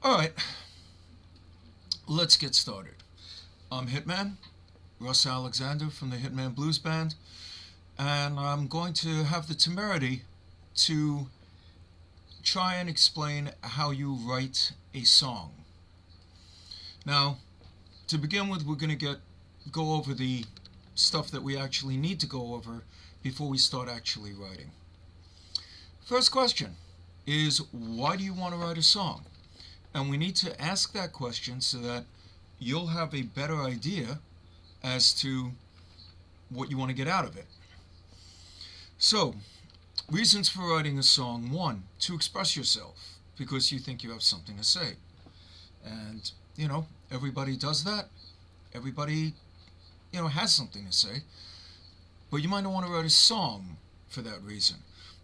Alright, let's get started. I'm Hitman, Russ Alexander from the Hitman Blues Band, and I'm going to have the temerity to try and explain how you write a song. Now, to begin with, we're going to go over the stuff that we actually need to go over before we start actually writing. First question is, why do you want to write a song? And we need to ask that question so that you'll have a better idea as to what you want to get out of it. So, reasons for writing a song. 1, to express yourself, because you think you have something to say. And, everybody does that. Everybody, has something to say. But you might not want to write a song for that reason.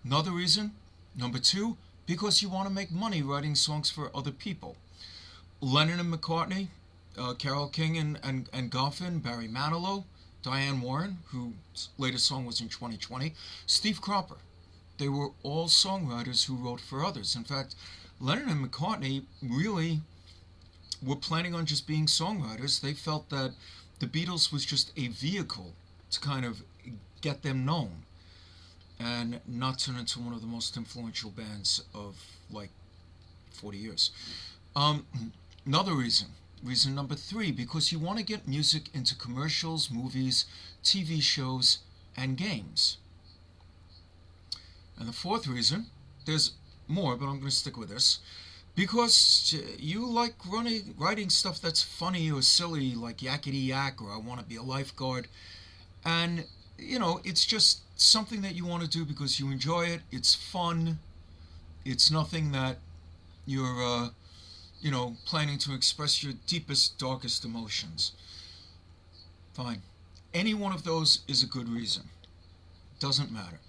Another reason, number 2, because you want to make money writing songs for other people. Lennon and McCartney, Carole King and Goffin, Barry Manilow, Diane Warren, whose latest song was in 2020, Steve Cropper. They were all songwriters who wrote for others. In fact, Lennon and McCartney really were planning on just being songwriters. They felt that the Beatles was just a vehicle to kind of get them known and not turn into one of the most influential bands of 40 years. Another reason number 3, because you want to get music into commercials, movies, TV shows, and games. And the 4th reason, there's more, but I'm going to stick with this, because you like writing stuff that's funny or silly, like Yakety Yak or I Want to Be a Lifeguard. And, it's just something that you want to do because you enjoy it. It's fun. It's nothing that you're, planning to express your deepest, darkest emotions. Fine. Any one of those is a good reason. Doesn't matter.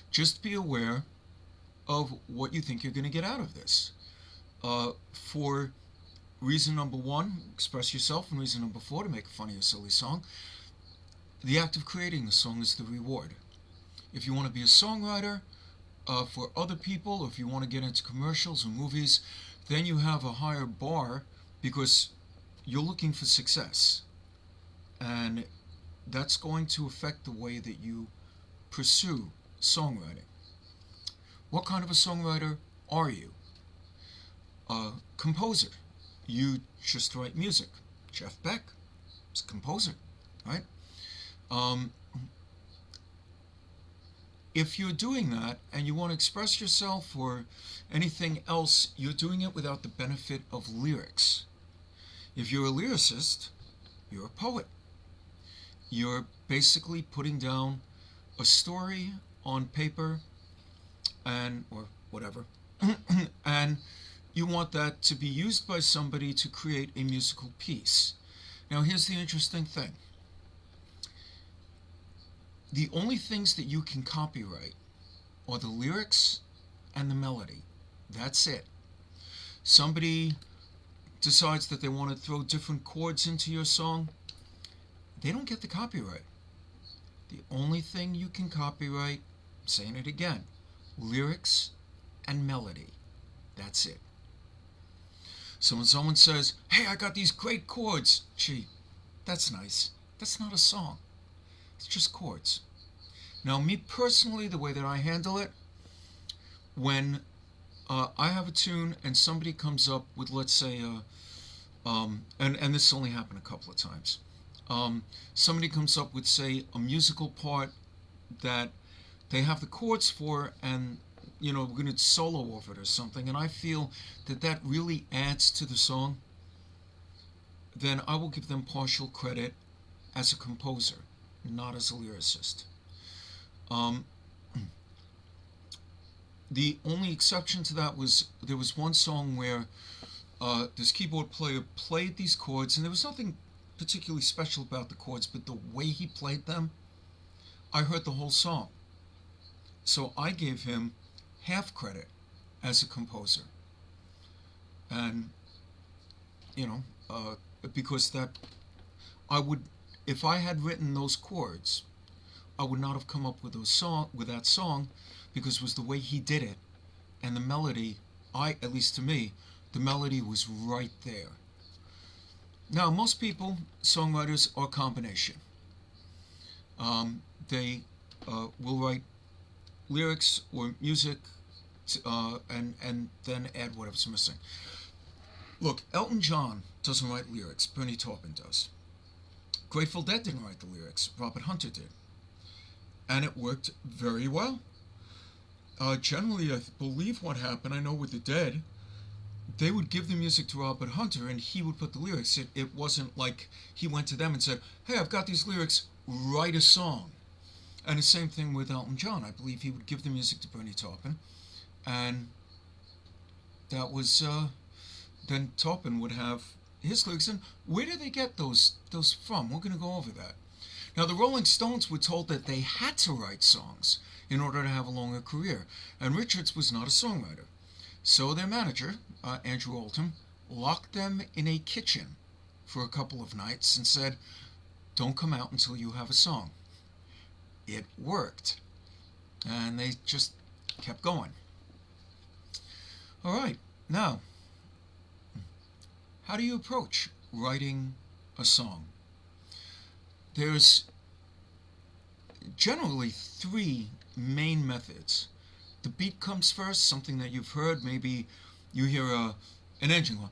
Just be aware of what you think you're going to get out of this. For reason number 1, express yourself, and reason number 4, to make a funny or silly song. The act of creating the song is the reward. If you want to be a songwriter for other people, or if you want to get into commercials or movies, then you have a higher bar because you're looking for success. And that's going to affect the way that you pursue songwriting. What kind of a songwriter are you? A composer. You just write music. Jeff Beck is a composer, right? If you're doing that and you want to express yourself or anything else, you're doing it without the benefit of lyrics. If you're a lyricist, you're a poet. You're basically putting down a story on paper or whatever, and you want that to be used by somebody to create a musical piece. Now, here's the interesting thing. The only things that you can copyright are the lyrics and the melody. That's it. Somebody decides that they want to throw different chords into your song, they don't get the copyright. The only thing you can copyright, I'm saying it again, lyrics and melody. That's it. So when someone says, hey, I got these great chords, gee, that's nice. That's not a song. It's just chords. Now, me personally, the way that I handle it, when I have a tune and somebody comes up with, let's say, and this only happened a couple of times, somebody comes up with, say, a musical part that they have the chords for, and we're going to solo over it or something, and I feel that really adds to the song, then I will give them partial credit as a composer, not as a lyricist. The only exception to that was there was one song where this keyboard player played these chords, and there was nothing particularly special about the chords, but the way he played them, I heard the whole song. So I gave him half credit as a composer. And, because if I had written those chords, I would not have come up with that song, because it was the way he did it, and the melody, at least to me, The melody was right there. Now, most people, songwriters, are a combination. They will write lyrics or music and then add whatever's missing. Look, Elton John doesn't write lyrics. Bernie Taupin does. Grateful Dead didn't write the lyrics. Robert Hunter did. And it worked very well. Generally, I believe what happened, I know with the Dead, they would give the music to Robert Hunter and he would put the lyrics. It wasn't like he went to them and said, hey, I've got these lyrics, write a song. And the same thing with Elton John. I believe he would give the music to Bernie Taupin, and that was, then Taupin would have his lyrics. And where did they get those from? We're going to go over that. Now, the Rolling Stones were told that they had to write songs in order to have a longer career, and Richards was not a songwriter. So their manager, Andrew Oldham, locked them in a kitchen for a couple of nights and said, don't come out until you have a song. It worked, and they just kept going. All right, now, how do you approach writing a song? There's generally three main methods. The beat comes first, something that you've heard. Maybe you hear an engine going.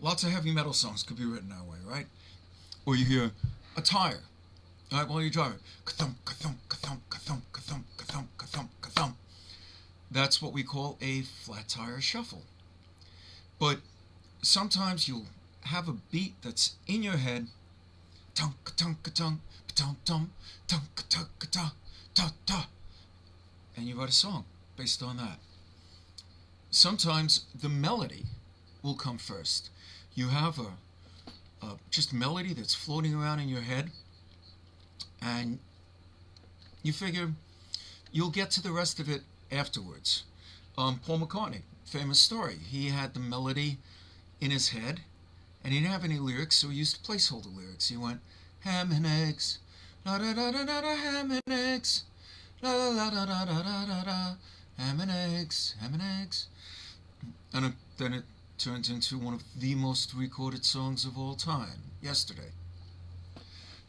Lots of heavy metal songs could be written that way, right? Or you hear a tire, right, while you're driving. That's what we call a flat tire shuffle. But sometimes you'll have a beat that's in your head, and you write a song based on that. Sometimes the melody will come first. You have a just melody that's floating around in your head, and you figure you'll get to the rest of it afterwards. Paul McCartney, famous story. He had the melody in his head, and he didn't have any lyrics, so he used placeholder lyrics. He went, ham and eggs, la da da da da da, ham and eggs, la la la da da da da da da, ham and eggs, ham and eggs. And then it turns into one of the most recorded songs of all time, Yesterday.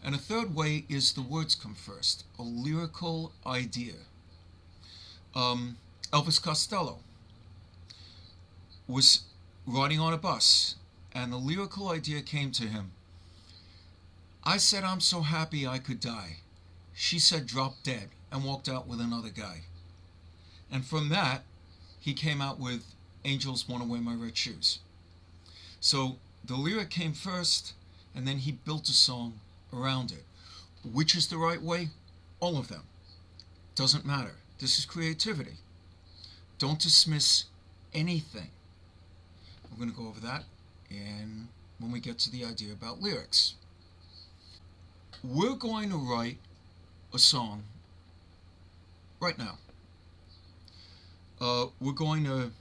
And a third way is the words come first, a lyrical idea. Elvis Costello was riding on a bus, and the lyrical idea came to him. I said, I'm so happy I could die. She said, drop dead, and walked out with another guy. And from that, he came out with Angels Wanna Wear My Red Shoes. So the lyric came first, and then he built a song around it. Which is the right way? All of them. Doesn't matter. This is creativity. Don't dismiss anything. We're going to go over that and when we get to the idea about lyrics. We're going to write a song right now. We're going to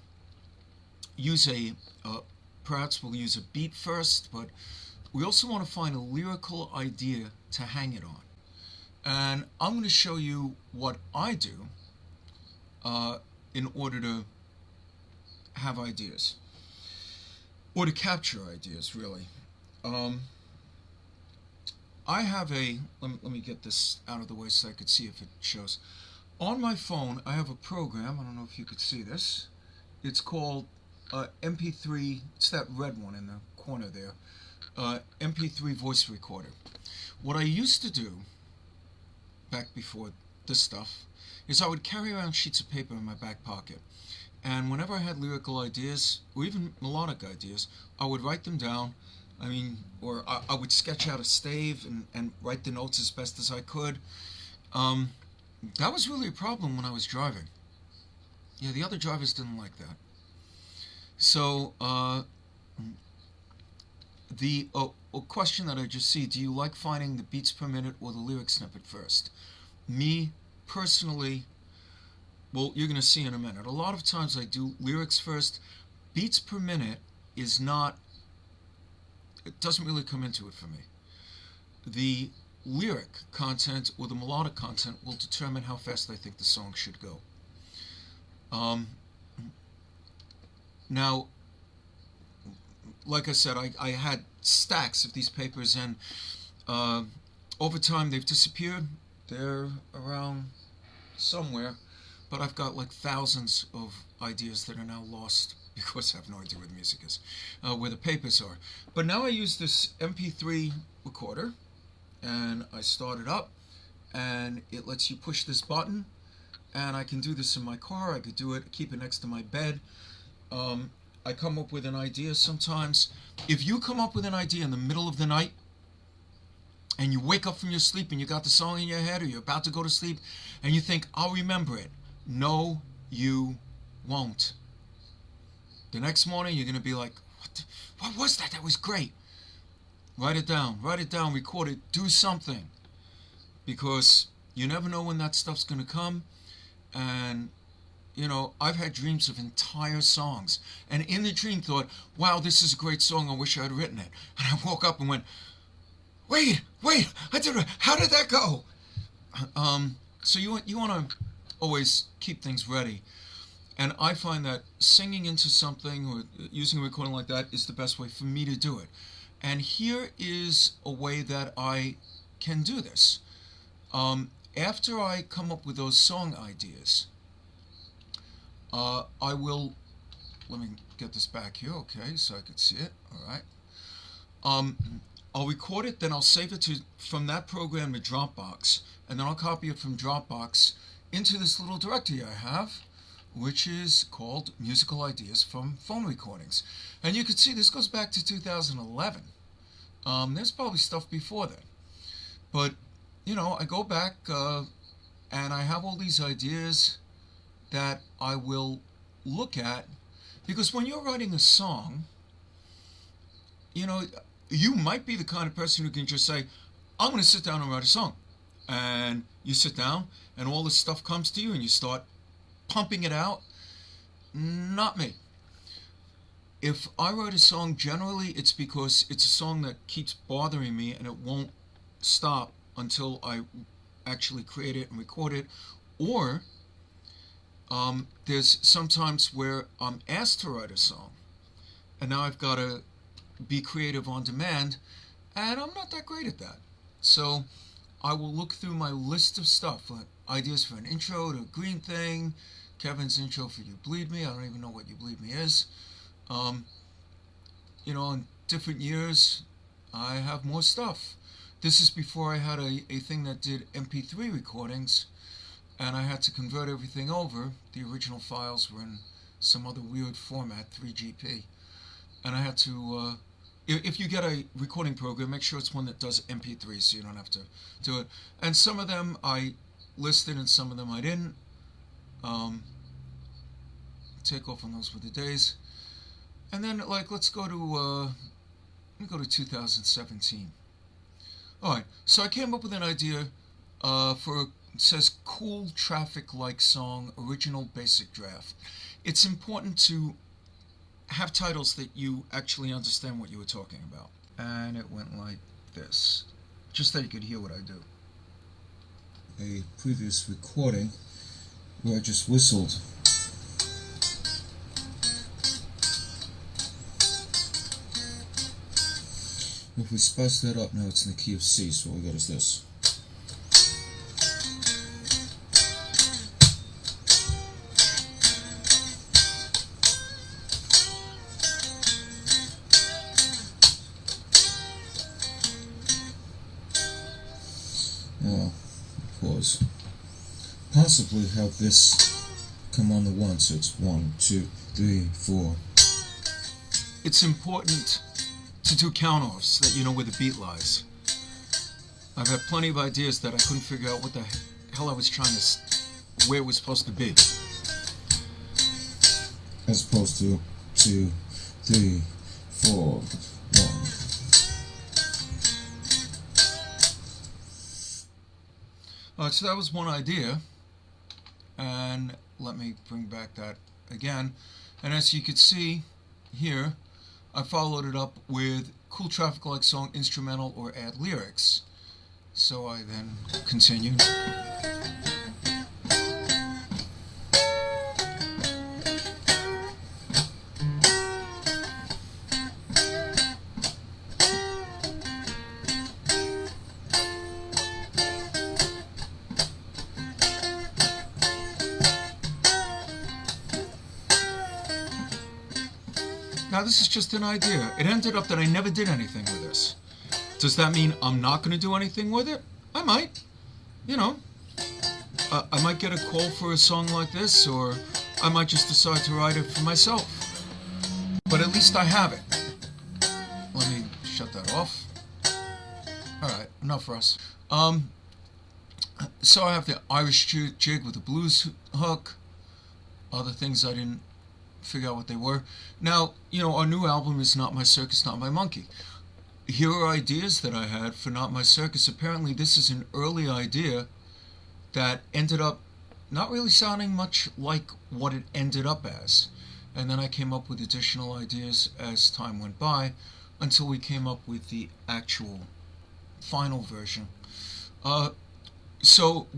use perhaps we'll use a beat first, but we also want to find a lyrical idea to hang it on. And I'm going to show you what I do in order to have ideas, or to capture ideas, really. I have let me get this out of the way so I could see if it shows. On my phone, I have a program, I don't know if you could see this. It's called MP3, it's that red one in the corner there, MP3 voice recorder. What I used to do, back before this stuff, is I would carry around sheets of paper in my back pocket. And whenever I had lyrical ideas, or even melodic ideas, I would write them down. Or I would sketch out a stave and write the notes as best as I could. That was really a problem when I was driving. Yeah, the other drivers didn't like that. So, the question that I just see, do you like finding the beats per minute or the lyric snippet first? Me, personally, well, you're going to see in a minute. A lot of times I do lyrics first. Beats per minute is not, it doesn't really come into it for me. The lyric content or the melodic content will determine how fast I think the song should go. Um, Now, like I said, I had stacks of these papers, and over time they've disappeared. They're around somewhere, but I've got like thousands of ideas that are now lost because I have no idea where the music is, where the papers are. But now I use this MP3 recorder, and I start it up, and it lets you push this button, and I can do this in my car. I could do it, keep it next to my bed. I come up with an idea sometimes. If you come up with an idea in the middle of the night, and you wake up from your sleep and you got the song in your head, or you're about to go to sleep, and you think, I'll remember it. No, you won't. The next morning, you're going to be like, what was that? That was great. Write it down, record it, do something. Because you never know when that stuff's going to come. And, you know, I've had dreams of entire songs. And in the dream thought, wow, this is a great song, I wish I had written it. And I woke up and went, wait, I did it. How did that go? So you want to always keep things ready. And I find that singing into something or using a recording like that is the best way for me to do it. And here is a way that I can do this. After I come up with those song ideas, I will, let me get this back here, okay, so I can see it, all right. I'll record it, then I'll save it from that program to Dropbox, and then I'll copy it from Dropbox into this little directory I have, which is called Musical Ideas from Phone Recordings. And you can see this goes back to 2011. There's probably stuff before then. But, you know, I go back and I have all these ideas that I will look at, because when you're writing a song, you know, you might be the kind of person who can just say, I'm going to sit down and write a song. And you sit down and all this stuff comes to you and you start pumping it out. Not me. If I write a song, generally it's because it's a song that keeps bothering me and it won't stop until I actually create it and record it. Or there's sometimes where I'm asked to write a song and now I've got to be creative on demand, and I'm not that great at that. So I will look through my list of stuff, ideas for an intro to Green Thing, Kevin's intro for You Bleed Me. I don't even know what You Bleed Me is. You know, in different years, I have more stuff. This is before I had a thing that did MP3 recordings, and I had to convert everything over. The original files were in some other weird format, 3GP. And I had to, if you get a recording program, make sure it's one that does MP3 so you don't have to do it. And some of them I listed and some of them I didn't. Take off on those with the days. And then, like, let's go to 2017. Alright, so I came up with an idea for, it says, Cool Traffic-like Song, Original Basic Draft. It's important to have titles that you actually understand what you were talking about. And it went like this, just so you could hear what I do. A previous recording where I just whistled. If we spice that up, now it's in the key of C, so what we got is this. Now, pause. Possibly have this come on the one, so it's 1, 2, 3, 4. It's important to do count-offs that you know where the beat lies. I've had plenty of ideas that I couldn't figure out what the hell I was trying to, where it was supposed to be. As opposed to 2, 3, 4, 1. Alright, so that was one idea, and let me bring back that again. And as you can see here, I followed it up with Cool Traffic-like Song, instrumental, or add lyrics. So I then continued. Now this is just an idea. It ended up that I never did anything with this. Does that mean I'm not going to do anything with it? I might. You know, I might get a call for a song like this, or I might just decide to write it for myself. But at least I have it. Let me shut that off. Alright, enough for us. So I have the Irish jig with the blues hook. Other things I didn't figure out what they were. Now, you know, our new album is Not My Circus, Not My Monkey. Here are ideas that I had for Not My Circus. Apparently this is an early idea that ended up not really sounding much like what it ended up as. And then I came up with additional ideas as time went by until we came up with the actual final version. So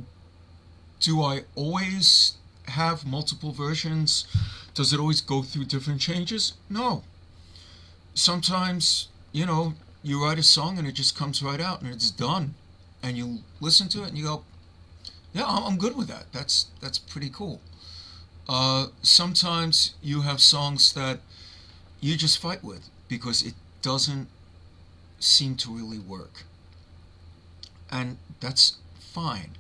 do I always have multiple versions? Does it always go through different changes? No. Sometimes, you know, you write a song and it just comes right out and it's done. And you listen to it and you go, yeah, I'm good with that. That's pretty cool. Sometimes you have songs that you just fight with because it doesn't seem to really work. And that's fine.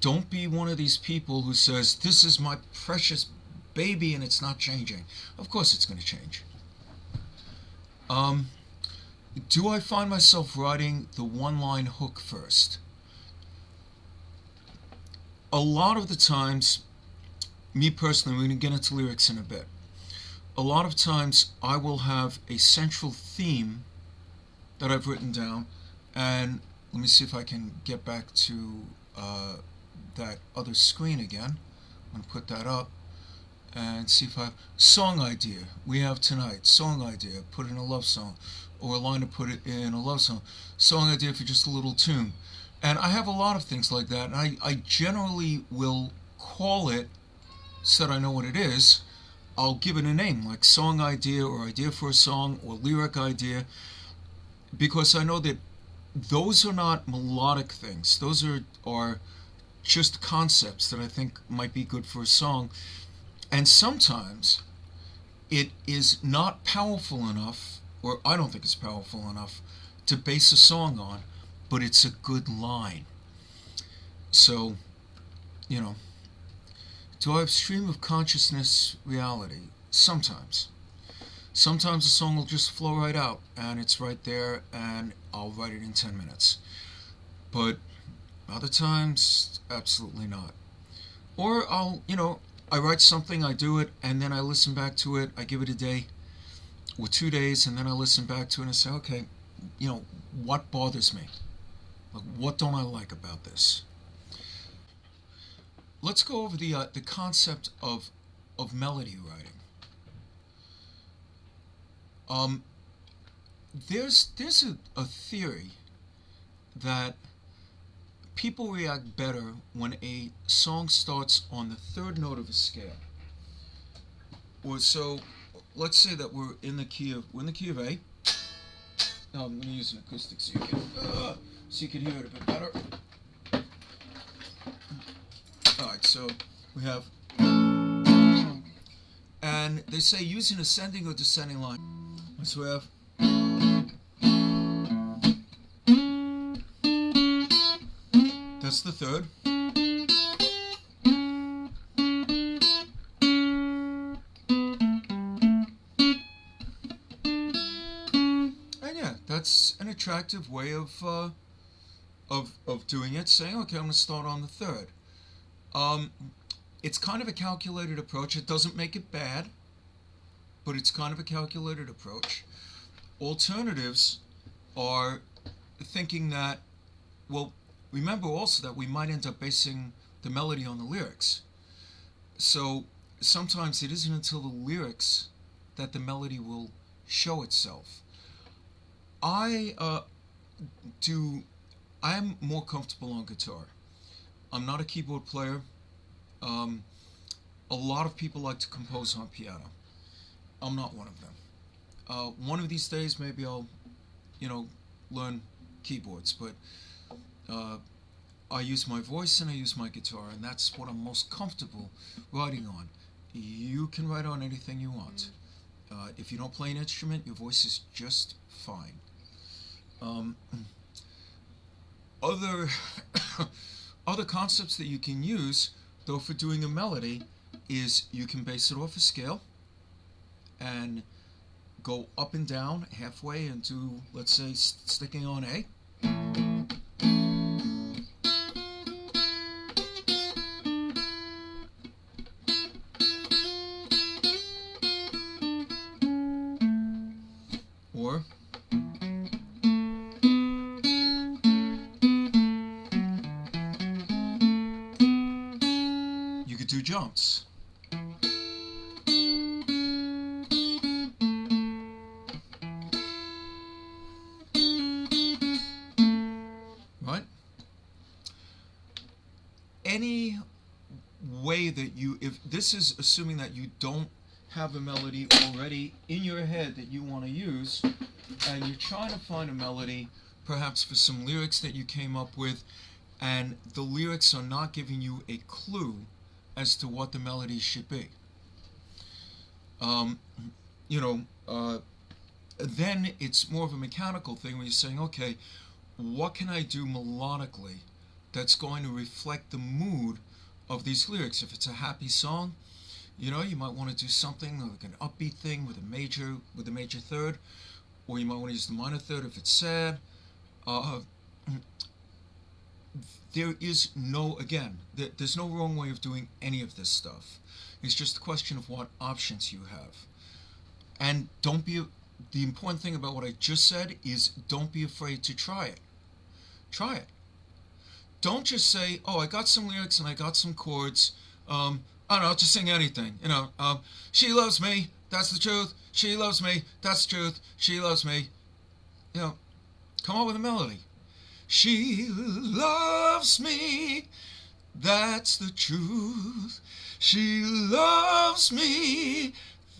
Don't be one of these people who says, this is my precious baby and it's not changing. Of course it's going to change. Do I find myself writing the one-line hook first? A lot of the times, me personally, we're going to get into lyrics in a bit. A lot of times I will have a central theme that I've written down, and let me see if I can get back to that other screen again. I'm going to put that up and see if I have song idea. We have tonight, song idea, put in a love song, or a line to put it in a love song. Song idea for just a little tune. And I have a lot of things like that, and I generally will call it so that I know what it is. I'll give it a name, like song idea, or idea for a song, or lyric idea, because I know that those are not melodic things. Those are just concepts that I think might be good for a song. And sometimes it is not powerful enough, or I don't think it's powerful enough, to base a song on, but it's a good line. So, you know, do I have stream of consciousness reality? Sometimes. Sometimes a song will just flow right out, and it's right there, and I'll write it in 10 minutes. But other times, absolutely not. Or I'll, you know, I write something, I do it, and then I listen back to it, I give it a day or 2 days, and then I listen back to it and I say, okay, you know, what bothers me? Like, what don't I like about this? Let's go over the concept of melody writing. There's a theory that people react better when a song starts on the third note of a scale. Or so, let's say that we're in the key of A. Now I'm going to use an acoustic so you can hear it a bit better. Alright, so we have, and they say use an ascending or descending line. So we have, that's the third. And yeah, that's an attractive way of doing it, saying, okay, I'm going to start on the third. It's kind of a calculated approach. It doesn't make it bad, but it's kind of a calculated approach. Alternatives are thinking that, well, remember also that we might end up basing the melody on the lyrics. So sometimes it isn't until the lyrics that the melody will show itself. I'm more comfortable on guitar. I'm not a keyboard player. A lot of people like to compose on piano. I'm not one of them. One of these days maybe I'll, you know, learn keyboards, but I use my voice and I use my guitar, and that's what I'm most comfortable writing on. You can write on anything you want. If you don't play an instrument, your voice is just fine. Other other concepts that you can use, though, for doing a melody is you can base it off a scale and go up and down halfway and do, let's say, sticking on A. Or you could do jumps. Right? Any way that you, if this is assuming that you don't have a melody already in your head that you want to use, and you're trying to find a melody perhaps for some lyrics that you came up with, and the lyrics are not giving you a clue as to what the melody should be. Then it's more of a mechanical thing where you're saying, okay, what can I do melodically that's going to reflect the mood of these lyrics? If it's a happy song, you might want to do something like an upbeat thing with a major third, or you might want to use the minor third if it's sad. There is there's no wrong way of doing any of this stuff. It's just a question of what options you have. And the important thing about what I just said is don't be afraid to try it. Try it. Don't just say, oh, I got some lyrics and I got some chords. I don't know, just sing anything. She loves me, that's the truth. She loves me, that's the truth. She loves me. Come up with a melody. She loves me, that's the truth. She loves me,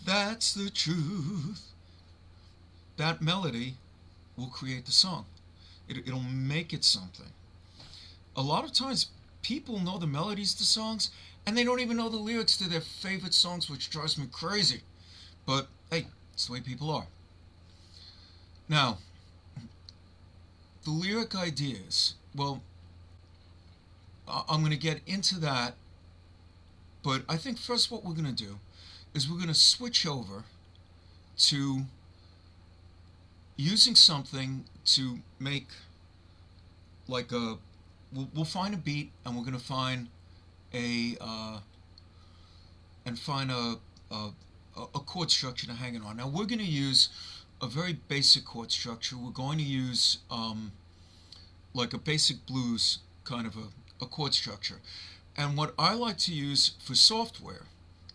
that's the truth. That melody will create the song. It'll make it something. A lot of times people know the melodies to songs and they don't even know the lyrics to their favorite songs, which drives me crazy. But hey, it's the way people are. Now, the lyric ideas, well, I'm going to get into that, but I think first what we're going to do is we're going to switch over to using something to make like we'll find a beat, and we're going to find a chord structure to hang it on. Now we're going to use a very basic chord structure. We're going to use like a basic blues kind of a chord structure. And what I like to use for software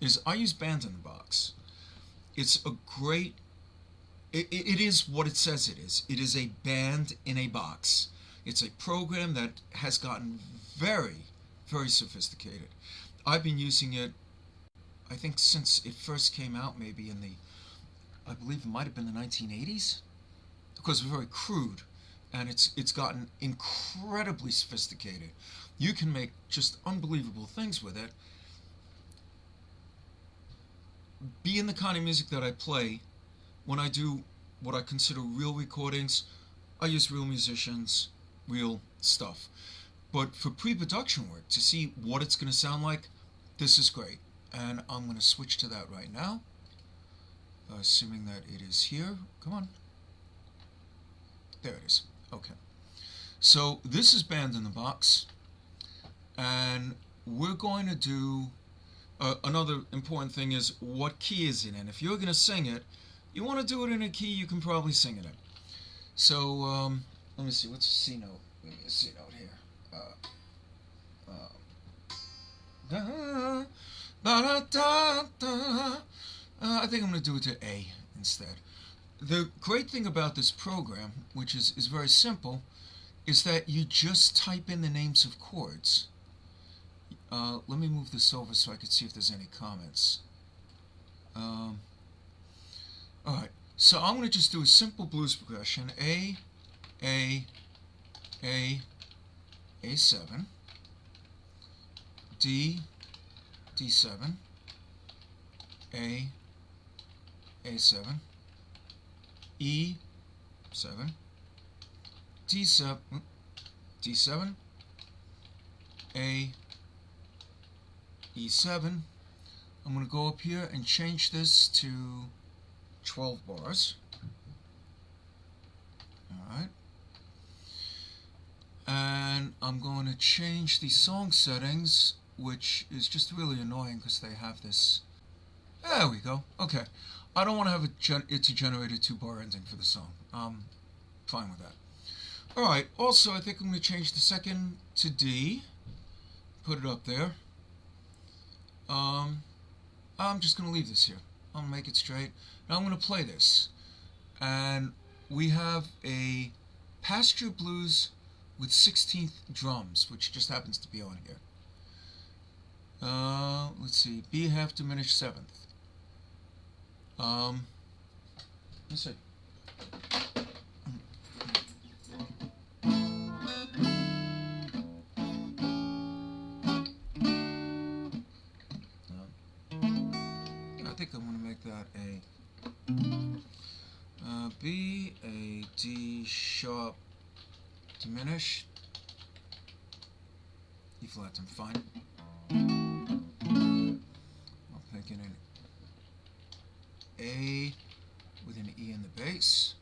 is I use Band in the Box. It's a great, it is what it says it is. It is a band in a box. It's a program that has gotten very, very sophisticated. I've been using it, I think, since it first came out, maybe in I believe it might have been the 1980s, because it's very crude, and it's gotten incredibly sophisticated. You can make just unbelievable things with it. Being the kind of music that I play, when I do what I consider real recordings, I use real musicians, real stuff. But for pre-production work, to see what it's going to sound like, this is great. And I'm going to switch to that right now, assuming that it is here. Come on. There it is. Okay. So this is Band in the Box, and we're going to do another important thing is what key is it in. If you're going to sing it, you want to do it in a key you can probably sing it in. So let me see, what's C note? Give me a C note here. I think I'm going to do it to A instead. The great thing about this program, which is very simple, is that you just type in the names of chords. Let me move this over so I can see if there's any comments. Alright, so I'm going to just do a simple blues progression. A, A7, D, D7, A, A7, E7, D7, D7, A, E7. I'm going to go up here and change this to 12 bars. Alright. And I'm going to change the song settings, which is just really annoying because they have this. There we go. Okay. I don't want to have it to generate a 2-bar ending for the song. I'm fine with that. Alright, also I think I'm going to change the second to D. Put it up there. I'm just going to leave this here. I'll make it straight. Now I'm going to play this. And we have a pasture blues with 16th drums, which just happens to be on here. Let's see, B half diminished 7th. Let's see. I think I'm going to make that a B, a D sharp diminished, E flat, I'm fine. I'm making an A with an E in the bass.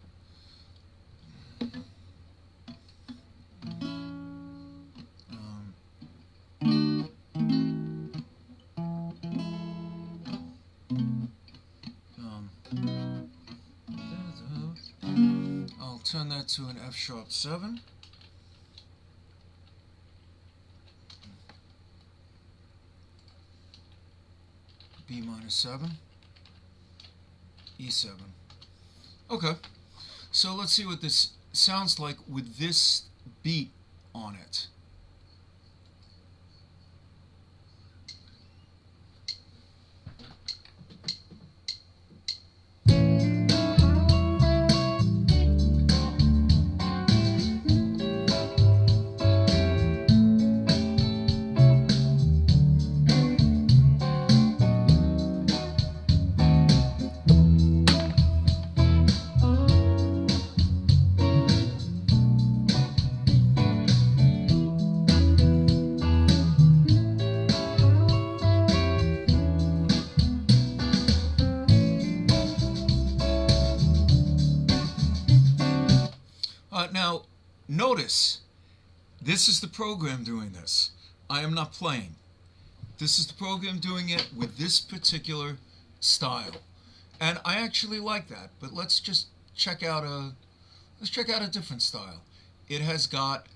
I'll turn that to an F sharp 7. B minor 7, E7. Okay, so let's see what this sounds like with this beat on it. Now, notice, this is the program doing this. I am not playing. This is the program doing it with this particular style. And I actually like that, but let's just check out a different style. It has got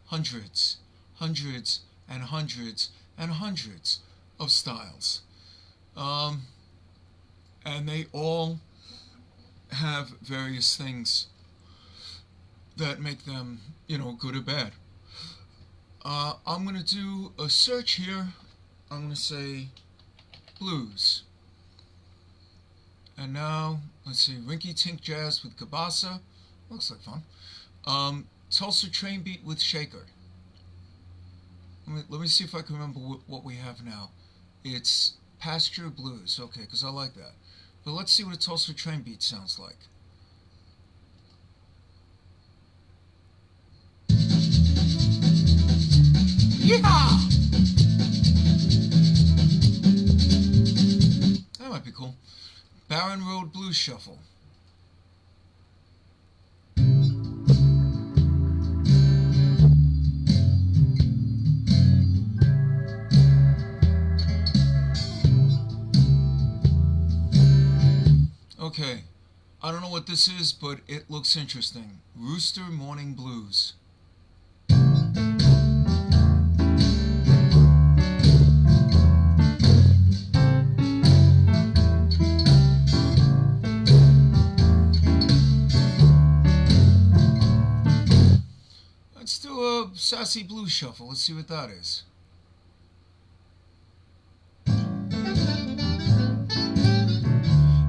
hundreds, hundreds, and hundreds, and hundreds of styles. And they all have various things that make them, good or bad. I'm going to do a search here. I'm going to say blues. And now, let's see, Rinky Tink Jazz with Kabasa. Looks like fun. Tulsa Train Beat with Shaker. Let me see if I can remember what we have now. It's Pasture Blues. Okay, because I like that. But let's see what a Tulsa Train Beat sounds like. Yeehaw! That might be cool. Barren Road Blues Shuffle. Okay, I don't know what this is, but it looks interesting. Rooster Morning Blues. Let's do a sassy blues shuffle. Let's see what that is.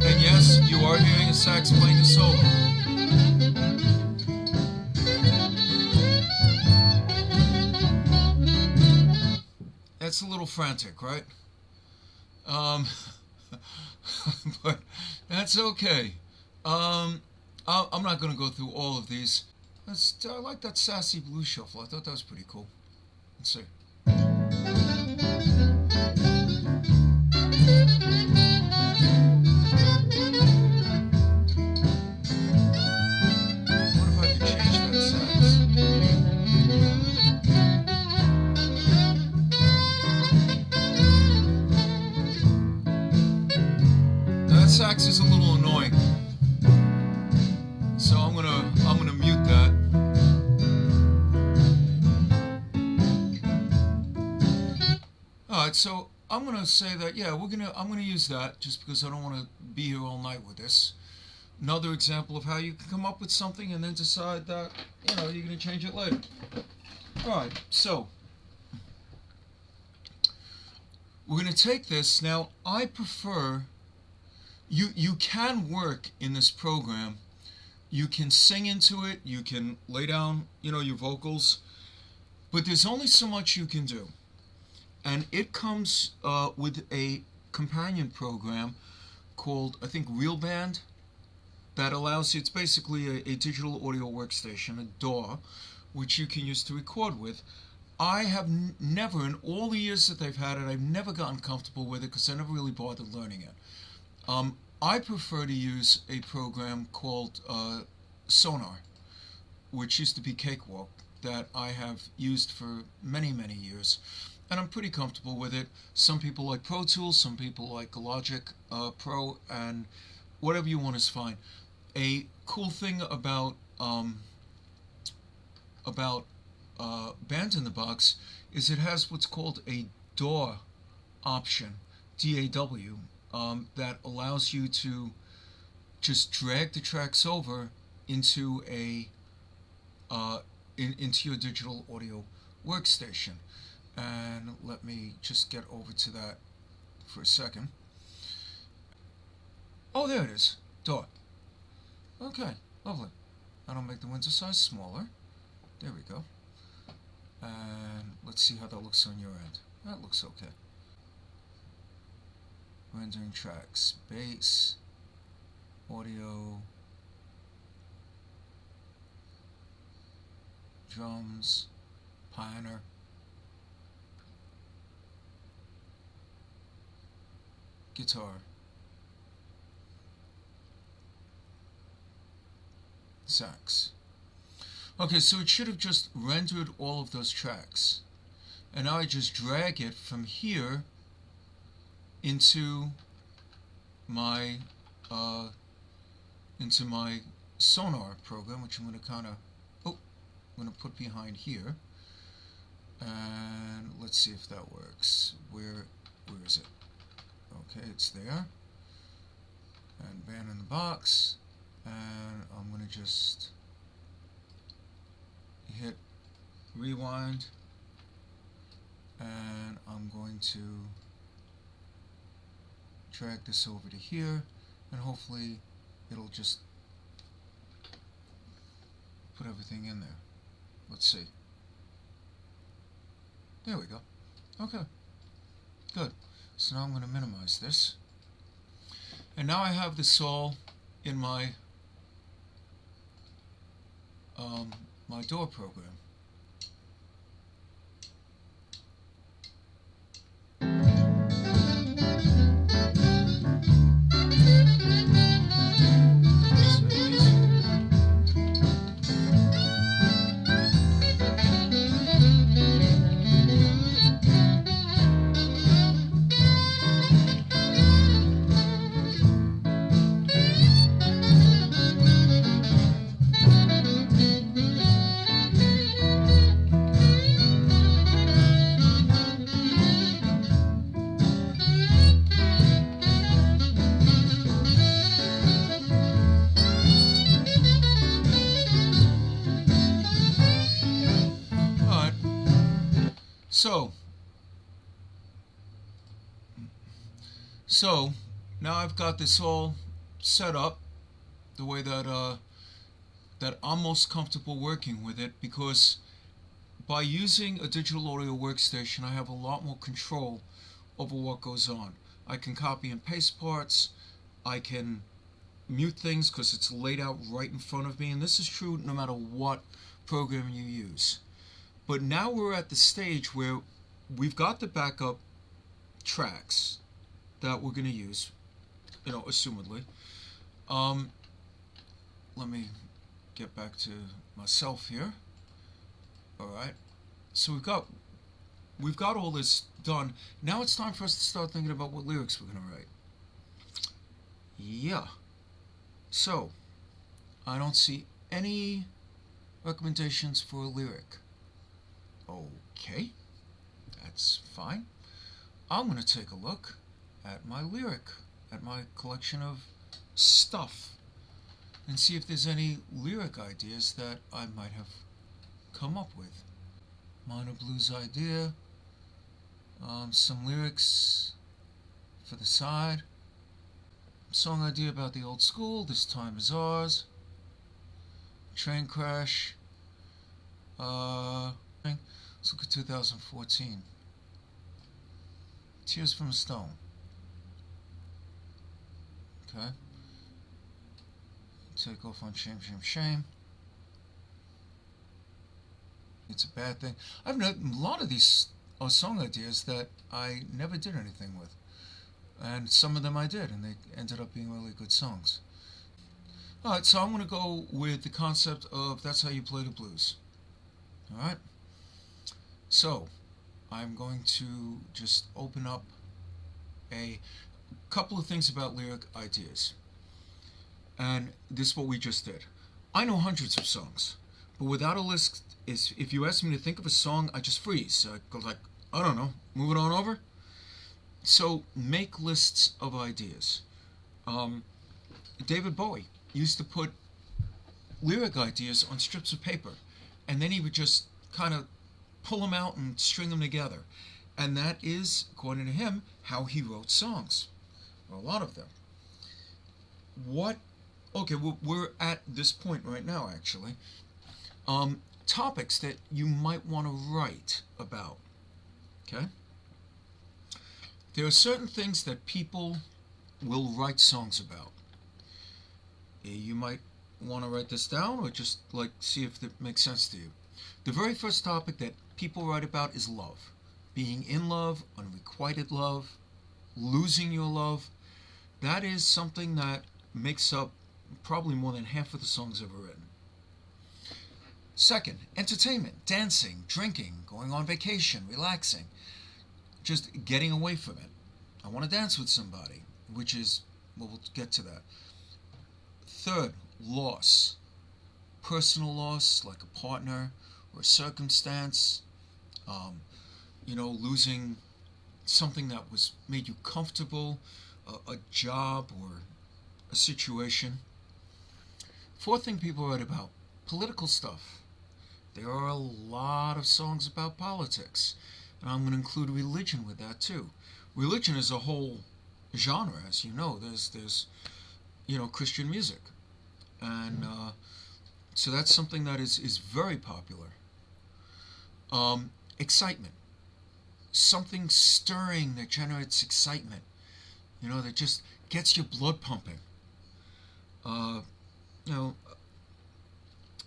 And yes, you are hearing a sax playing a solo. That's a little frantic, right? But That's okay. I'm not going to go through all of these. I like that sassy blues shuffle. I thought that was pretty cool. Let's see. Sax is a little annoying, so I'm gonna mute that. All right, so I'm gonna say that I'm gonna use that just because I don't want to be here all night with this. Another example of how you can come up with something and then decide that you're gonna change it later. All right, so we're gonna take this now. I prefer. You can work in this program. You can sing into it. You can lay down, your vocals. But there's only so much you can do. And it comes with a companion program called, I think, RealBand, that allows you, it's basically a digital audio workstation, a DAW, which you can use to record with. I have never, in all the years that they've had it, I've never gotten comfortable with it because I never really bothered learning it. I prefer to use a program called Sonar, which used to be Cakewalk, that I have used for many, many years. And I'm pretty comfortable with it. Some people like Pro Tools, some people like Logic Pro, and whatever you want is fine. A cool thing about Band in the Box is it has what's called a DAW option, DAW, that allows you to just drag the tracks over into into your digital audio workstation. And let me just get over to that for a second. Oh, there it is. DAW. Okay, lovely. I'll make the window size smaller. There we go. And let's see how that looks on your end. That looks okay. Rendering tracks, bass, audio, drums, pioneer, guitar, sax. Okay, so it should have just rendered all of those tracks. And now I just drag it from here into my Sonar program, which I'm going to put behind here, and let's see if that works. Where is it? Okay, it's there. And Band in the Box, and I'm going to just hit rewind, and I'm going to drag this over to here, and hopefully it'll just put everything in there. Let's see. There we go. Okay, good. So now I'm going to minimize this, and now I have this all in my my DAW program. So now I've got this all set up the way that that I'm most comfortable working with it, because by using a digital audio workstation I have a lot more control over what goes on. I can copy and paste parts, I can mute things because it's laid out right in front of me, and this is true no matter what program you use. But now we're at the stage where we've got the backup tracks that we're going to use, assumedly. Let me get back to myself here. All right. So we've got all this done. Now it's time for us to start thinking about what lyrics we're going to write. Yeah. So, I don't see any recommendations for a lyric. Okay. That's fine. I'm going to take a look at my lyric, at my collection of stuff, and see if there's any lyric ideas that I might have come up with. Minor blues idea, some lyrics for the side, song idea about the old school, This Time Is Ours, train crash, let's look at 2014, Tears from a Stone. Okay. Take off on Shame, Shame, Shame. It's a bad thing. I've known a lot of these are song ideas that I never did anything with. And some of them I did, and they ended up being really good songs. Alright, so I'm going to go with the concept of that's how you play the blues. Alright? So, I'm going to just open up a couple of things about lyric ideas. And this is what we just did. I know hundreds of songs, but without a list, if you ask me to think of a song, I just freeze. I go like, I don't know, move it on over. So make lists of ideas. David Bowie used to put lyric ideas on strips of paper, and then he would just kind of pull them out and string them together. And that is, according to him, how he wrote songs. Well, a lot of them. Okay, we're at this point right now, actually. Topics that you might want to write about. Okay? There are certain things that people will write songs about. You might want to write this down or just see if it makes sense to you. The very first topic that people write about is love. Being in love, unrequited love, losing your love. That is something that makes up probably more than half of the songs ever written. Second, entertainment, dancing, drinking, going on vacation, relaxing, just getting away from it. I want to dance with somebody, which is, we'll get to that. Third, loss. Personal loss, like a partner or a circumstance, losing something that made you comfortable, a job or a situation. Fourth thing people write about, political stuff. There are a lot of songs about politics, and I'm going to include religion with that too. Religion is a whole genre, as you know. There's Christian music, and so that's something that is very popular. Excitement, something stirring that generates excitement, that just gets your blood pumping. A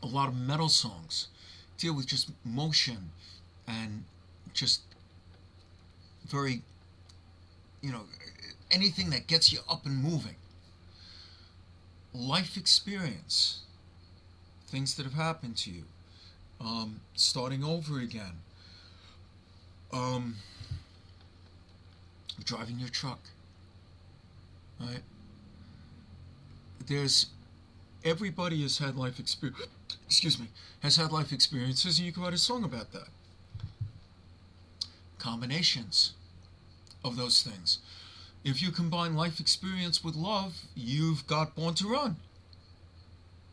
lot of metal songs deal with just motion and just very, anything that gets you up and moving. Life experience, things that have happened to you, starting over again, driving your truck, right? Everybody has had life experience. Has had life experiences, and you can write a song about that. Combinations of those things. If you combine life experience with love, you've got Born to Run.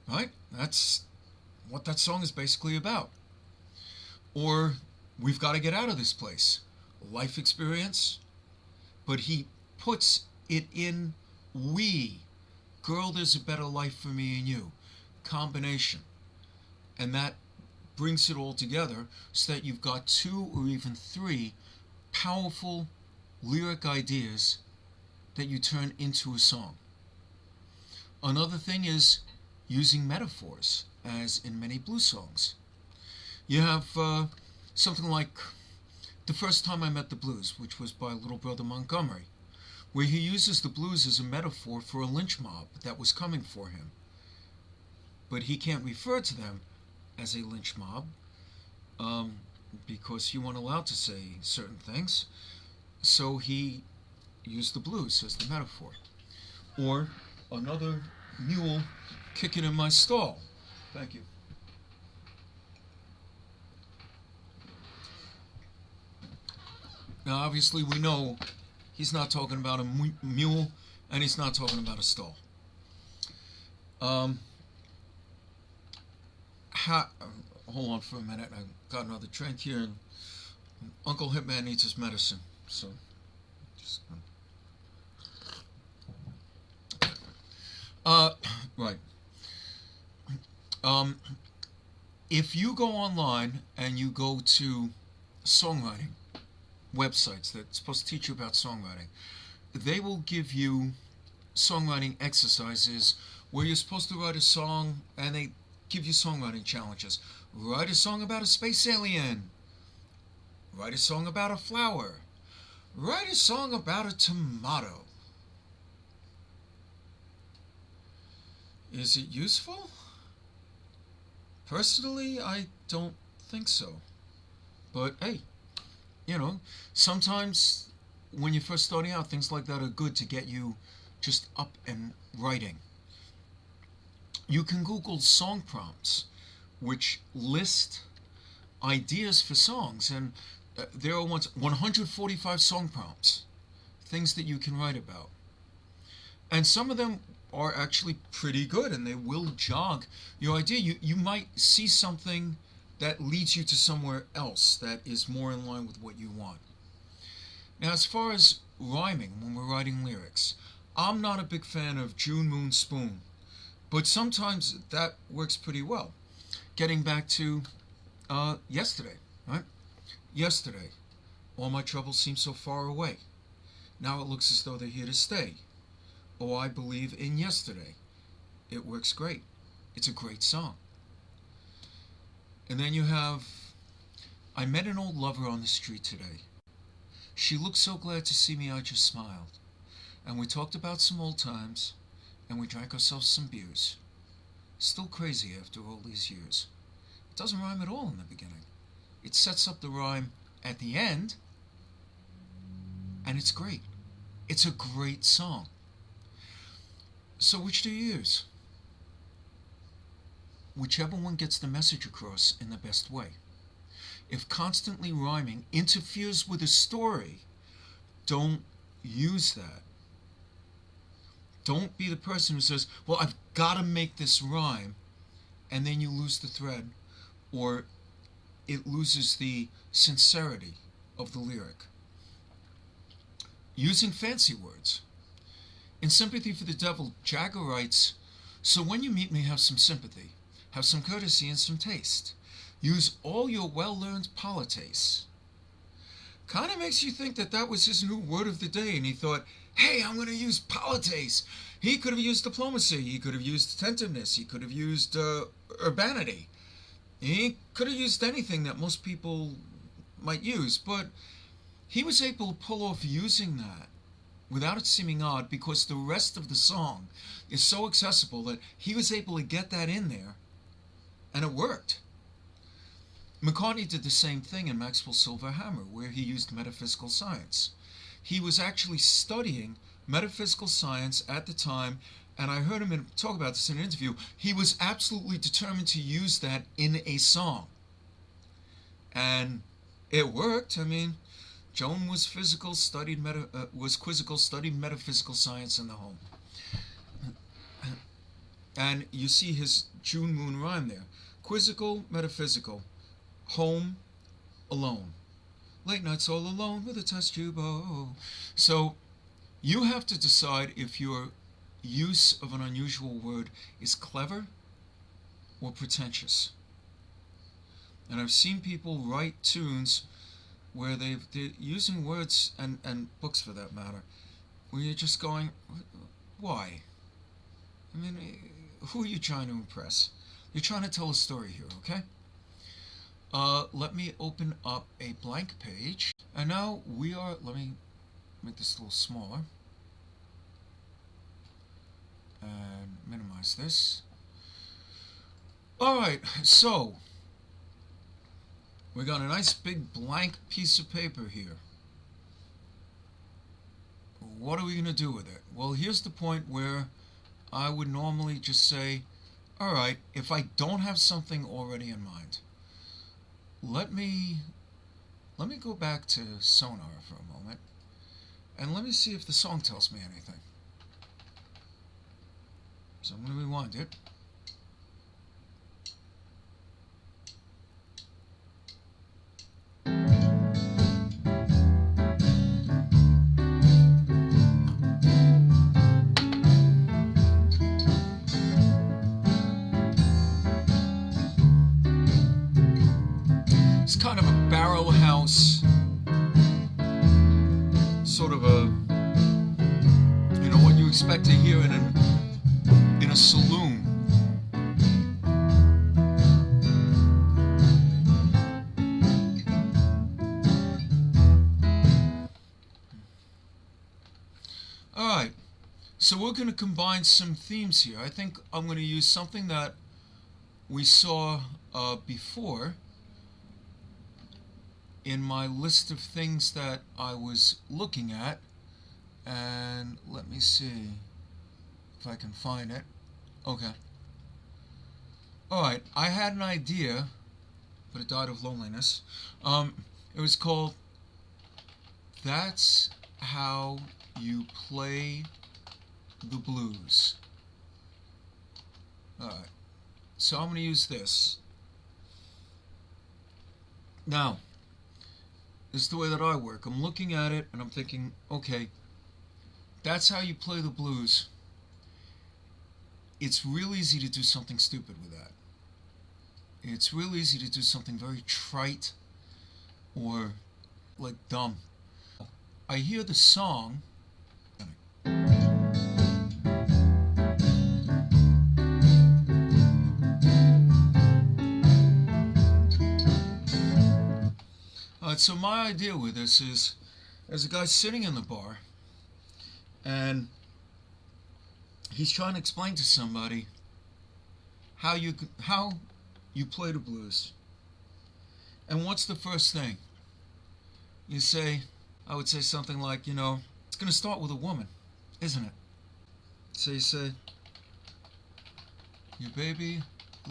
Right? That's what that song is basically about. Or We've Got to Get Out of This Place. Life experience, but he puts it in we. Girl, there's a better life for me and you. Combination. And that brings it all together so that you've got 2 or even 3 powerful lyric ideas that you turn into a song. Another thing is using metaphors, as in many blues songs. You have something like The First Time I Met the Blues, which was by Little Brother Montgomery, where he uses the blues as a metaphor for a lynch mob that was coming for him. But he can't refer to them as a lynch mob because you weren't allowed to say certain things. So he used the blues as the metaphor. Or another mule kicking in my stall. Thank you. Now, obviously, we know he's not talking about a mule, and he's not talking about a stall. Hold on for a minute. I got another drink here, and Uncle Hitman needs his medicine. So, just right. If you go online and you go to songwriting websites that's supposed to teach you about songwriting, they will give you songwriting exercises where you're supposed to write a song, and they give you songwriting challenges. Write a song about a space alien. Write a song about a flower. Write a song about a tomato. Is it useful? Personally, I don't think so. But hey, you know, sometimes when you're first starting out, things like that are good to get you just up and writing. You can Google song prompts, which list ideas for songs, and there are 145 song prompts, things that you can write about. And some of them are actually pretty good, and they will jog your idea. You might see something that leads you to somewhere else that is more in line with what you want. Now, as far as rhyming, when we're writing lyrics, I'm not a big fan of June, Moon, Spoon, but sometimes that works pretty well. Getting back to yesterday, right? Yesterday, all my troubles seem so far away. Now it looks as though they're here to stay. Oh, I believe in yesterday. It works great. It's a great song. And then you have, I met an old lover on the street today. She looked so glad to see me, I just smiled. And we talked about some old times, and we drank ourselves some beers. Still crazy after all these years. It doesn't rhyme at all in the beginning. It sets up the rhyme at the end, and it's great. It's a great song. So which do you use? Whichever one gets the message across in the best way. If constantly rhyming interferes with a story, don't use that. Don't be the person who says, well, I've got to make this rhyme, and then you lose the thread, or it loses the sincerity of the lyric. Using fancy words. In Sympathy for the Devil, Jagger writes, so when you meet me, have some sympathy, have some courtesy and some taste. Use all your well-learned polites. Kind of makes you think that that was his new word of the day, and he thought, hey, I'm going to use polites. He could have used diplomacy. He could have used attentiveness. He could have used urbanity. He could have used anything that most people might use, but he was able to pull off using that without it seeming odd, because the rest of the song is so accessible that he was able to get that in there, and it worked. McCartney did the same thing in Maxwell's Silver Hammer, where he used metaphysical science. He was actually studying metaphysical science at the time, and I heard him talk about this in an interview. He was absolutely determined to use that in a song. And it worked. I mean, Joan was quizzical, studied metaphysical science in the home. And you see his June Moon rhyme there. Quizzical, metaphysical, home, alone. Late nights all alone with a test tube. Oh. So you have to decide if your use of an unusual word is clever or pretentious. And I've seen people write tunes where they're using words, and books for that matter, where you're just going, why? I mean, who are you trying to impress? You're trying to tell a story here, okay? Let me open up a blank page. And now we are, let me make this a little smaller. And minimize this. Alright, so we got a nice big blank piece of paper here. What are we going to do with it? Well, here's the point where I would normally just say, alright, if I don't have something already in mind, let me go back to Sonar for a moment, and let me see if the song tells me anything. So I'm going to rewind it. It's kind of a barrel house, sort of a, you know, what you expect to hear in a saloon. Alright, so we're going to combine some themes here. I think I'm going to use something that we saw before in my list of things that I was looking at, and let me see if I can find it. Okay. Alright, I had an idea, but it died of loneliness. It was called That's How You Play the Blues. Alright, so I'm going to use this. Now, this is the way that I work. I'm looking at it and I'm thinking, okay, that's how you play the blues. It's real easy to do something stupid with that. It's real easy to do something very trite or like dumb. I hear the song. So my idea with this is, there's a guy sitting in the bar, and he's trying to explain to somebody how you play the blues. And what's the first thing? You say, I would say something like, you know, it's going to start with a woman, isn't it? So you say, your baby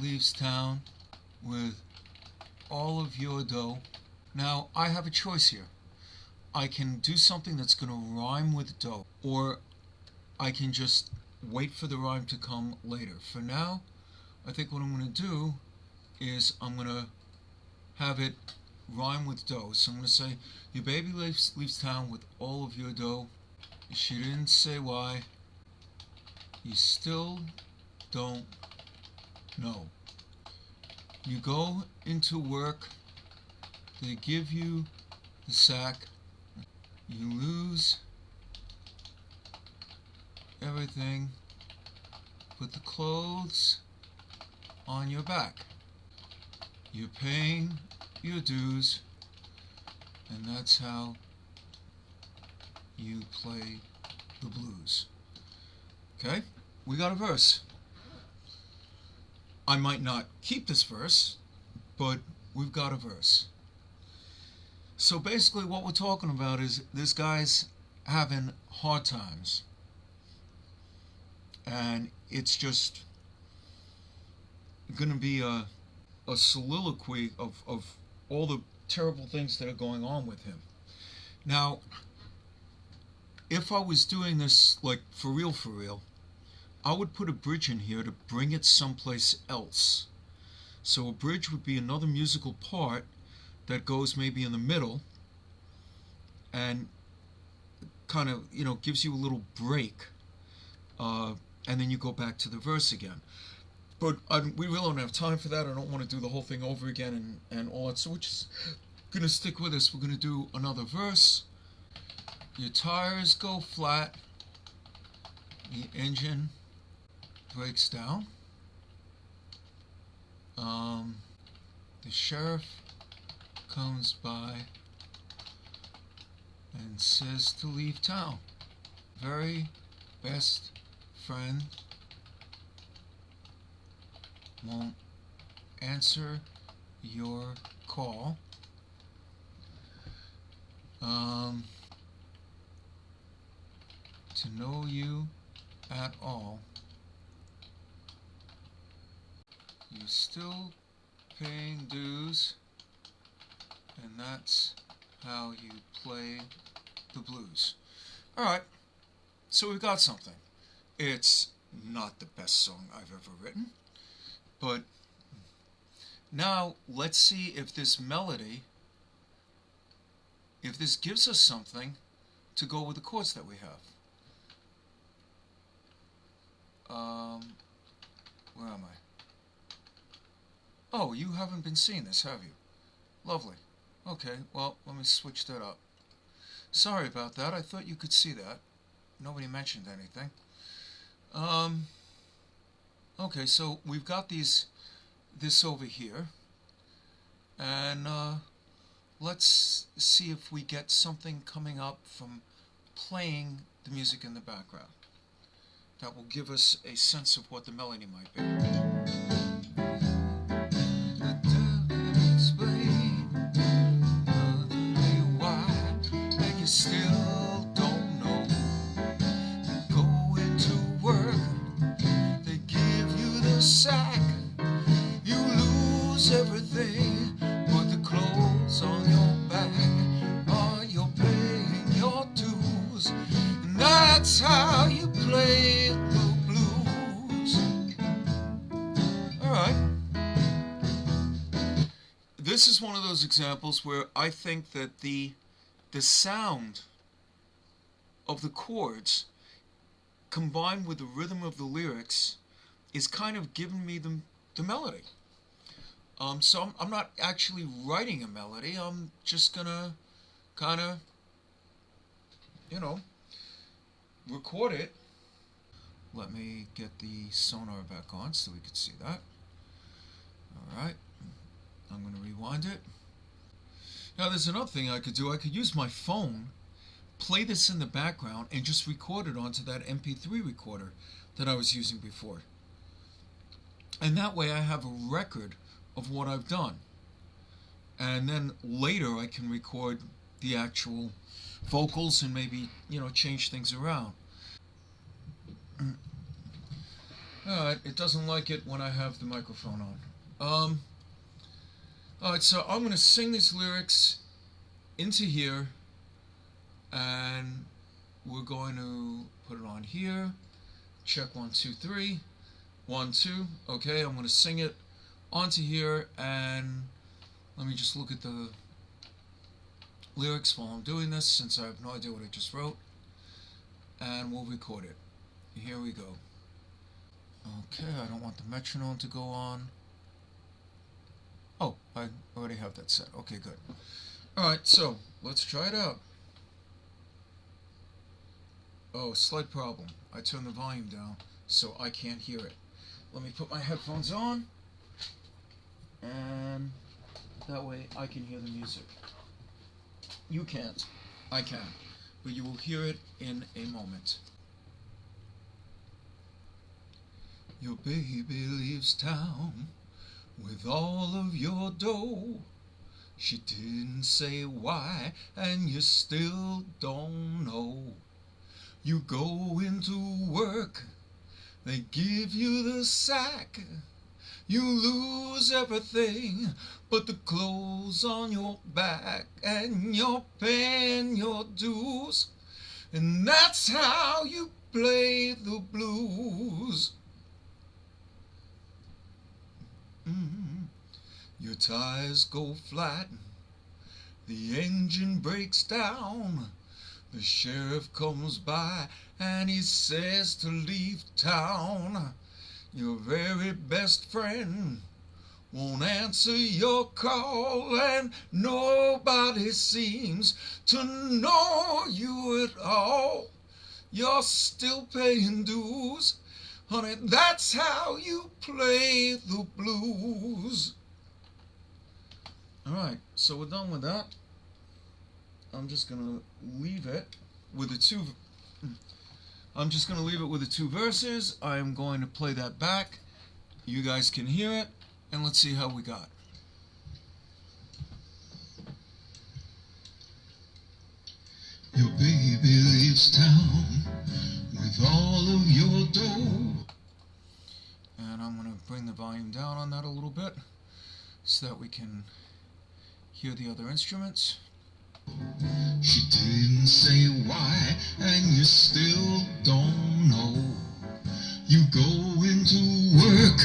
leaves town with all of your dough. Now, I have a choice here. I can do something that's going to rhyme with dough, or I can just wait for the rhyme to come later. For now, I think what I'm going to do is I'm going to have it rhyme with dough. So I'm going to say, your baby leaves town with all of your dough. She didn't say why. You still don't know. You go into work. They give you the sack. You lose everything but the clothes on your back. You're paying your dues, and that's how you play the blues. Okay? We got a verse. I might not keep this verse, but we've got a verse. So basically what we're talking about is this guy's having hard times. And it's just going to be a soliloquy of all the terrible things that are going on with him. Now, if I was doing this like for real, I would put a bridge in here to bring it someplace else. So a bridge would be another musical part that goes maybe in the middle and kind of, you know, gives you a little break, and then you go back to the verse again. But we really don't have time for that. I don't want to do the whole thing over again and all that. So we're just going to stick with this. We're going to do another verse. Your tires go flat. The engine breaks down. The sheriff comes by and says to leave town. Very best friend won't answer your call. To know you at all. You're still paying dues, and that's how you play the blues. Alright, so we've got something. It's not the best song I've ever written, but now let's see if this melody, if this gives us something to go with the chords that we have. Where am I? Oh, you haven't been seeing this, have you? Lovely. Okay, well, let me switch that up. Sorry about that. I thought you could see that. Nobody mentioned anything. Okay, so we've got this over here. And let's see if we get something coming up from playing the music in the background. That will give us a sense of what the melody might be. Still don't know. You go into work, they give you the sack. You lose everything but the clothes on your back. Are you paying your dues? And that's how you play the blues. Alright. This is one of those examples where I think that the sound of the chords combined with the rhythm of the lyrics is kind of giving me the melody. So I'm not actually writing a melody. I'm just gonna kind of, record it. Let me get the sonar back on so we can see that. Alright, I'm gonna rewind it. Now there's another thing I could do. I could use my phone, play this in the background, and just record it onto that MP3 recorder that I was using before. And that way I have a record of what I've done. And then later I can record the actual vocals and maybe, change things around. Alright, it doesn't like it when I have the microphone on. Alright, so I'm going to sing these lyrics into here, and we're going to put it on here. Check 1, 2, 3. 1, 2. Okay, I'm going to sing it onto here, and let me just look at the lyrics while I'm doing this, since I have no idea what I just wrote, and we'll record it. Here we go. Okay, I don't want the metronome to go on. Oh, I already have that set. Okay, good. Alright, so let's try it out. Oh, slight problem. I turned the volume down, so I can't hear it. Let me put my headphones on, and that way I can hear the music. You can't. I can. But you will hear it in a moment. Your baby leaves town with all of your dough. She didn't say why, and you still don't know. You go into work, they give you the sack. You lose everything but the clothes on your back, and you're paying your dues. And that's how you play the blues. Your tires go flat, the engine breaks down. The sheriff comes by and he says to leave town. Your very best friend won't answer your call, and nobody seems to know you at all. You're still paying dues, Honey, that's how you play the blues. Alright, so we're done with that. I'm just gonna leave it with the two verses. I'm going to play that back. You guys can hear it, and let's see how we got. Your baby leaves town with all of your dough. And I'm going to bring the volume down on that a little bit so that we can hear the other instruments. She didn't say why, and you still don't know. You go into work,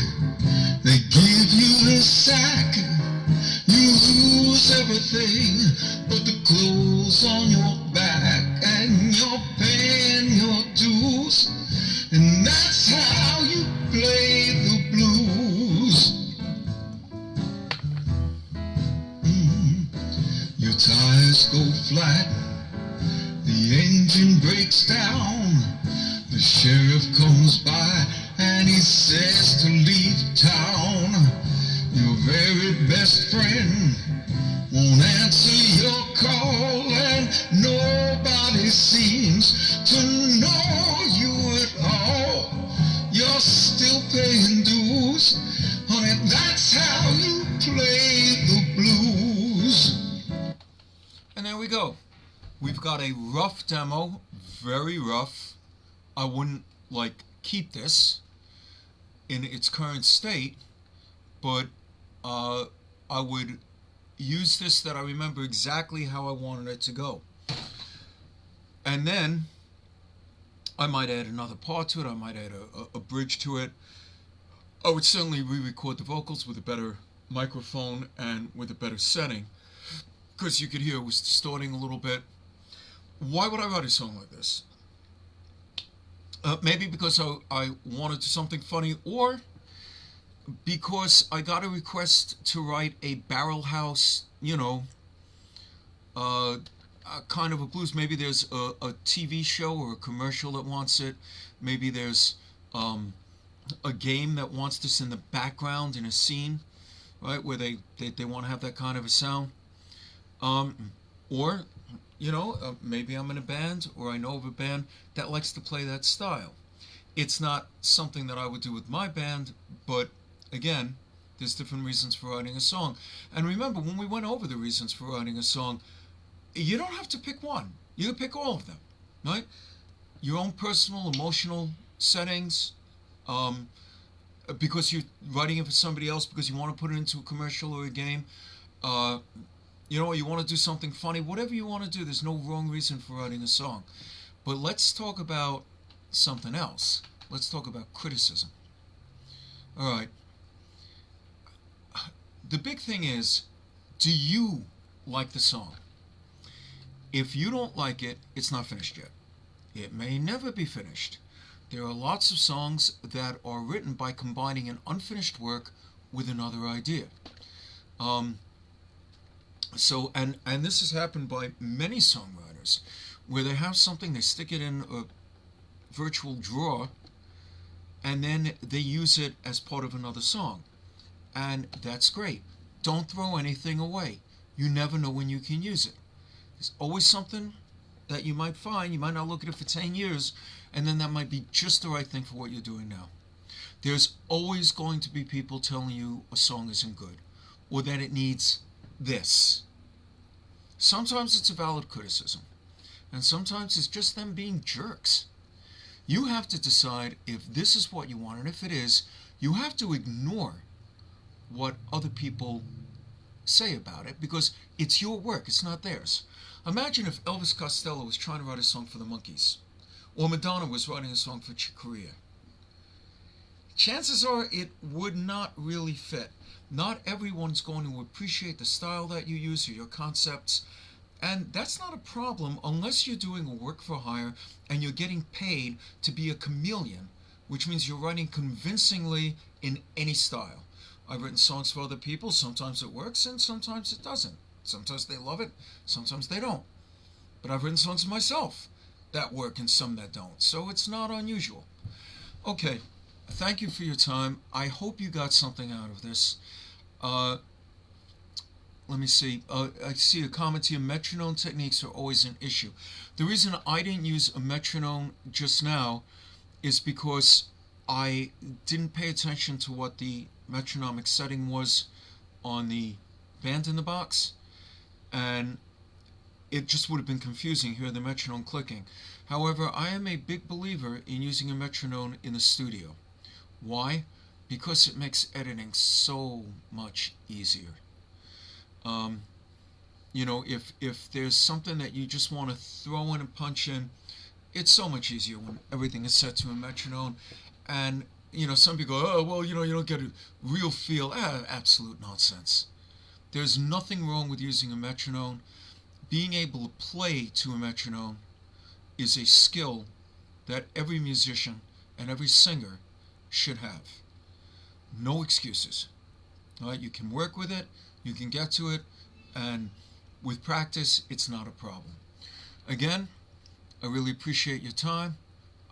they give you the sack. You lose everything but the clothes on your back, and you're paying your dues, and that's how you play the blues. Your tires go flat, the engine breaks down, the sheriff comes by and he says to leave town. Your very best friend won't answer your call, and nobody seems to know you at all. You're still paying dues, honey, that's how you play the blues. And there we go. We've got a rough demo, very rough. I wouldn't keep this in its current state, but I would use this that I remember exactly how I wanted it to go. And then I might add another part to it. I might add a bridge to it. I would certainly re-record the vocals with a better microphone and with a better setting, because you could hear it was distorting a little bit. Why would I write a song like this? Maybe because I wanted something funny, or because I got a request to write a barrel house, kind of a blues. Maybe there's a TV show or a commercial that wants it. Maybe there's a game that wants this in the background in a scene, right, where they want to have that kind of a sound. Or, maybe I'm in a band, or I know of a band that likes to play that style. It's not something that I would do with my band, but again, there's different reasons for writing a song. And remember, when we went over the reasons for writing a song, you don't have to pick one. You can pick all of them, right? Your own personal, emotional settings, because you're writing it for somebody else, because you want to put it into a commercial or a game, you want to do something funny, whatever you want to do. There's no wrong reason for writing a song. But let's talk about something else. Let's talk about criticism. All right. The big thing is, do you like the song? If you don't like it, it's not finished yet. It may never be finished. There are lots of songs that are written by combining an unfinished work with another idea. And this has happened by many songwriters, where they have something, they stick it in a virtual drawer, and then they use it as part of another song. And that's great. Don't throw anything away. You never know when you can use it. There's always something that you might find. You might not look at it for 10 years, and then that might be just the right thing for what you're doing now. There's always going to be people telling you a song isn't good, or that it needs this. Sometimes it's a valid criticism, and sometimes it's just them being jerks. You have to decide if this is what you want, and if it is, you have to ignore what other people say about it, because it's your work, it's not theirs. Imagine if Elvis Costello was trying to write a song for the Monkees, or Madonna was writing a song for Chick Corea. Chances are it would not really fit. Not everyone's going to appreciate the style that you use or your concepts, and that's not a problem unless you're doing a work for hire and you're getting paid to be a chameleon, which means you're writing convincingly in any style. I've written songs for other people. Sometimes it works and sometimes it doesn't. Sometimes they love it, sometimes they don't. But I've written songs for myself that work and some that don't, so it's not unusual. Okay, thank you for your time. I hope you got something out of this. Uh, Let me see. I see a comment here. Metronome techniques are always an issue. The reason I didn't use a metronome just now is because I didn't pay attention to what the metronomic setting was on the band in the box, and it just would have been confusing here, the metronome clicking. However, I am a big believer in using a metronome in the studio. Why? Because it makes editing so much easier. You know, if there's something that you just want to throw in and punch in, it's so much easier when everything is set to a metronome. And, you know, some people go, oh, well, you know, you don't get a real feel. Absolute nonsense. There's nothing wrong with using a metronome. Being able to play to a metronome is a skill that every musician and every singer should have. No excuses. All right, you can work with it, you can get to it, and with practice, it's not a problem. Again, I really appreciate your time.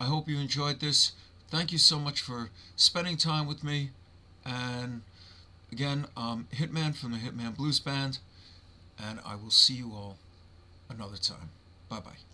I hope you enjoyed this. Thank you so much for spending time with me. And again, I'm Hitman from the Hitman Blues Band, and I will see you all another time. Bye-bye.